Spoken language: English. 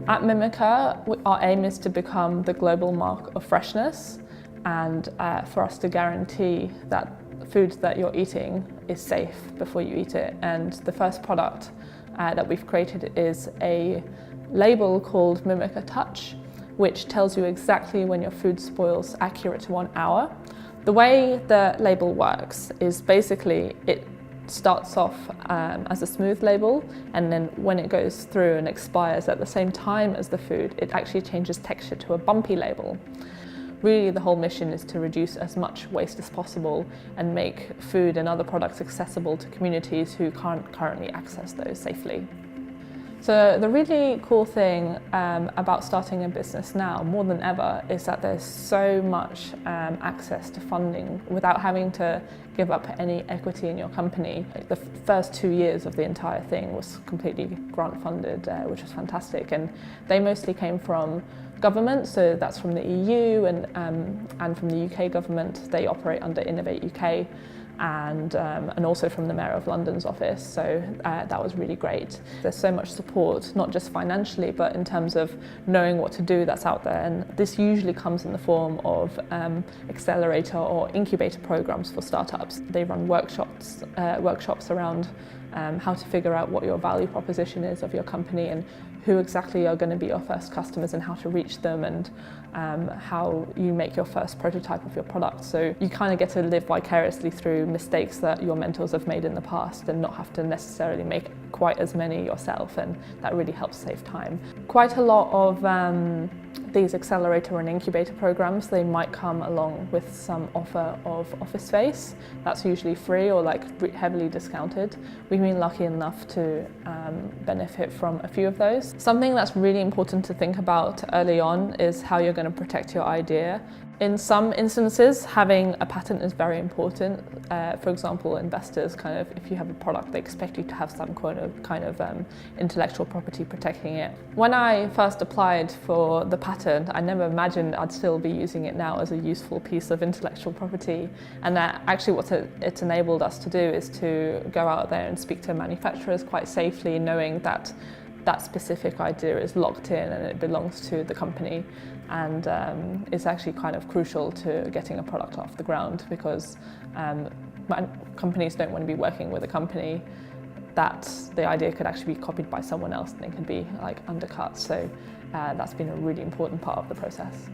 At Mimica, our aim is to become the global mark of freshness, and for us to guarantee that food that you're eating is safe before you eat it. And the first product that we've created is a label called Mimica Touch, which tells you exactly when your food spoils, accurate to 1 hour. The way the label works is basically it starts off as a smooth label, and then when it goes through and expires at the same time as the food, it actually changes texture to a bumpy label. Really, the whole mission is to reduce as much waste as possible and make food and other products accessible to communities who can't currently access those safely. So the really cool thing about starting a business now, more than ever, is that there's so much access to funding without having to give up any equity in your company. The first 2 years of the entire thing was completely grant funded, which was fantastic, and they mostly came from government, so that's from the EU and from the UK government. They operate under Innovate UK. And also from the Mayor of London's office, so that was really great. There's so much support, not just financially, but in terms of knowing what to do that's out there, and this usually comes in the form of accelerator or incubator programs for startups. They run workshops around how to figure out what your value proposition is of your company and who exactly are going to be your first customers and how to reach them, and how you make your first prototype of your product. So you kind of get to live vicariously through mistakes that your mentors have made in the past and not have to necessarily make quite as many yourself, and that really helps save time. Quite a lot of these accelerator and incubator programs, they might come along with some offer of office space. That's usually free or like heavily discounted. We've been lucky enough to benefit from a few of those. Something that's really important to think about early on is how you're going to protect your idea. In some instances, having a patent is very important. For example, investors if you have a product, they expect you to have some kind of intellectual property protecting it. When I first applied for the patent, I never imagined I'd still be using it now as a useful piece of intellectual property. And that actually what it's enabled us to do is to go out there and speak to manufacturers quite safely, knowing that that specific idea is locked in and it belongs to the company, and it's actually kind of crucial to getting a product off the ground, because companies don't want to be working with a company that the idea could actually be copied by someone else and it could be like undercut. So that's been a really important part of the process.